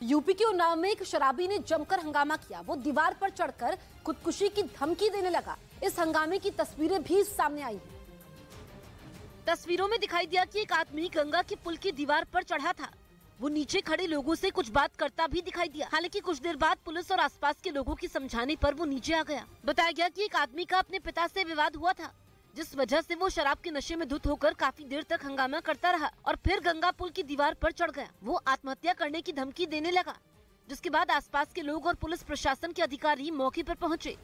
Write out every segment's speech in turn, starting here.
UP के उन्नाव में एक शराबी ने जमकर हंगामा किया। वो दीवार पर चढ़कर खुदकुशी की धमकी देने लगा। इस हंगामे की तस्वीरें भी सामने आई हैं। तस्वीरों में दिखाई दिया कि एक आदमी गंगा के पुल की दीवार पर चढ़ा था। वो नीचे खड़े लोगों से कुछ बात करता भी दिखाई दिया। हालांकि कुछ देर बाद पुलिस और आसपास के लोगों की समझाने पर वो नीचे आ गया। बताया गया कि एक आदमी का अपने पिता से विवाद हुआ था, जिस वजह से वो शराब के नशे में धुत होकर काफी देर तक हंगामा करता रहा और फिर गंगा पुल की दीवार पर चढ़ गया। वो आत्महत्या करने की धमकी देने लगा, जिसके बाद आसपास के लोग और पुलिस प्रशासन के अधिकारी मौके पर पहुंचे।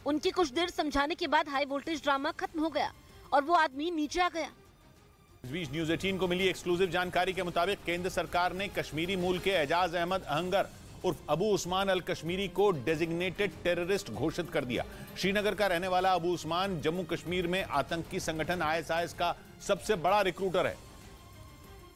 उनकी कुछ देर समझाने के बाद हाई वोल्टेज ड्रामा खत्म हो गया और वो आदमी नीचे आ गया। इस बीच न्यूज 18 को मिली एक्सक्लूसिव जानकारी के मुताबिक केंद्र सरकार ने कश्मीरी मूल के एजाज अहमद अहंगर उर्फ अबू उस्मान अल कश्मीरी को डेजिग्नेटेड टेररिस्ट घोषित कर दिया। श्रीनगर का रहने वाला अबू उस्मान जम्मू कश्मीर में आतंकी संगठन आईएसआईएस का सबसे बड़ा रिक्रूटर है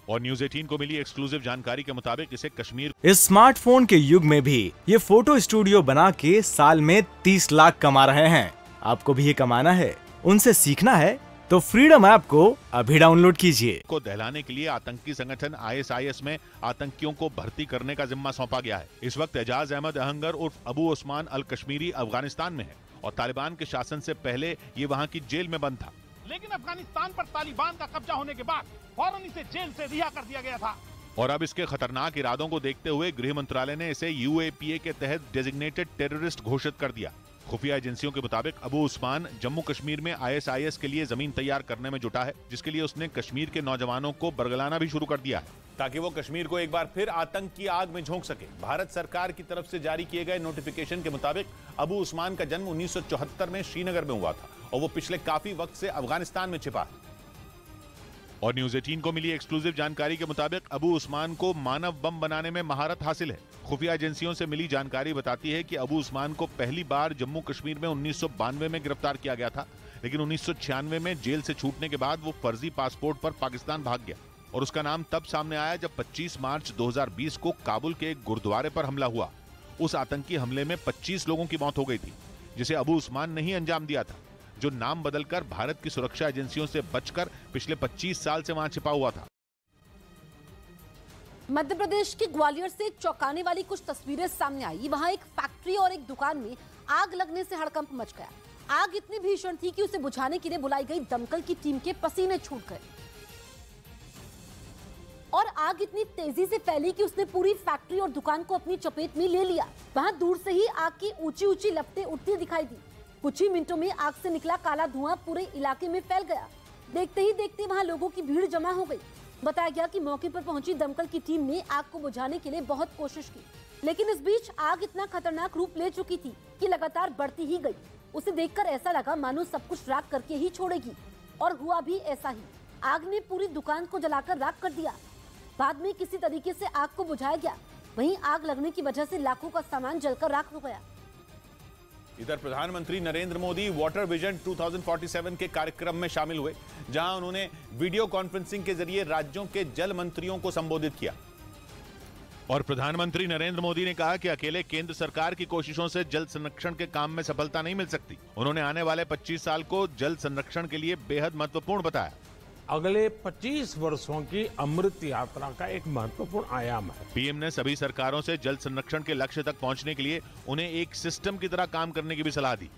और न्यूज 18 को मिली एक्सक्लूसिव जानकारी के मुताबिक इसे कश्मीर इस स्मार्टफोन के युग में भी ये फोटो स्टूडियो बना के साल में 30 लाख कमा रहे हैं। आपको भी ये कमाना है, उनसे सीखना है तो फ्रीडम ऐप को अभी डाउनलोड कीजिए। को दहलाने के लिए आतंकी संगठन आईएसआईएस में आतंकियों को भर्ती करने का जिम्मा सौंपा गया है। इस वक्त एजाज अहमद अहंगर उर्फ अबू उस्मान अल कश्मीरी अफगानिस्तान में है और तालिबान के शासन से पहले ये वहाँ की जेल में बंद था। लेकिन अफगानिस्तान पर तालिबान का कब्जा होने के बाद फौरन इसे जेल से रिहा कर दिया गया था और अब इसके खतरनाक इरादों को देखते हुए गृह मंत्रालय ने इसे यूएपीए के तहत डेजिग्नेटेड टेररिस्ट घोषित कर दिया। खुफिया एजेंसियों के मुताबिक अबू उस्मान जम्मू कश्मीर में आईएसआईएस के लिए जमीन तैयार करने में जुटा है, जिसके लिए उसने कश्मीर के नौजवानों को बरगलाना भी शुरू कर दिया है ताकि वो कश्मीर को एक बार फिर आतंक की आग में झोंक सके। भारत सरकार की तरफ से जारी किए गए नोटिफिकेशन के मुताबिक अबू उस्मान का जन्म 1974 में श्रीनगर में हुआ था और वो पिछले काफी वक्त से अफगानिस्तान में छिपा है। और न्यूज 18 को मिली एक्सक्लूसिव जानकारी के मुताबिक अबू उस्मान को मानव बम बनाने में महारत हासिल है। खुफिया एजेंसियों से मिली जानकारी बताती है कि अबू उस्मान को पहली बार जम्मू कश्मीर में 1992 में गिरफ्तार किया गया था, लेकिन 1996 में जेल से छूटने के बाद वो फर्जी पासपोर्ट पर पाकिस्तान भाग गया और उसका नाम तब सामने आया जब 25 मार्च 2020 को काबुल के एक गुरुद्वारे पर हमला हुआ। उस आतंकी हमले में 25 लोगों की मौत हो गई थी, जिसे अबू उस्मान ने ही अंजाम दिया था, जो नाम बदलकर भारत की सुरक्षा एजेंसियों से बचकर पिछले 25 साल से वहां छिपा हुआ था। मध्य प्रदेश के ग्वालियर से चौंकाने वाली कुछ तस्वीरें सामने आई। वहां एक फैक्ट्री और एक दुकान में आग लगने से हड़कंप मच गया। आग इतनी भीषण थी कि उसे बुझाने के लिए बुलाई गई दमकल की टीम के पसीने छूट गए और आग इतनी तेजी से फैली कि उसने पूरी फैक्ट्री और दुकान को अपनी चपेट में ले लिया। वहां दूर से ही आग की ऊंची ऊंची लपटें उठती दिखाई दी। कुछ ही मिनटों में आग से निकला काला धुआं पूरे इलाके में फैल गया। देखते ही देखते वहां लोगों की भीड़ जमा हो गई। बताया गया कि मौके पर पहुंची दमकल की टीम ने आग को बुझाने के लिए बहुत कोशिश की, लेकिन इस बीच आग इतना खतरनाक रूप ले चुकी थी कि लगातार बढ़ती ही गई। उसे देखकर ऐसा लगा मानो सब कुछ राख करके ही छोड़ेगी और हुआ भी ऐसा ही। आग ने पूरी दुकान को जलाकर राख कर दिया। बाद में किसी तरीके से आग को बुझाया गया। वहीं आग लगने की वजह से लाखों का सामान जलकर राख हो गया। इधर प्रधानमंत्री नरेंद्र मोदी वाटर विजन 2047 के कार्यक्रम में शामिल हुए, जहां उन्होंने वीडियो कॉन्फ्रेंसिंग के जरिए राज्यों के जल मंत्रियों को संबोधित किया और प्रधानमंत्री नरेंद्र मोदी ने कहा कि अकेले केंद्र सरकार की कोशिशों से जल संरक्षण के काम में सफलता नहीं मिल सकती। उन्होंने आने वाले 25 साल को जल संरक्षण के लिए बेहद महत्वपूर्ण बताया। अगले 25 वर्षों की अमृत यात्रा का एक महत्वपूर्ण आयाम है। पीएम ने सभी सरकारों से जल संरक्षण के लक्ष्य तक पहुंचने के लिए उन्हें एक सिस्टम की तरह काम करने की भी सलाह दी।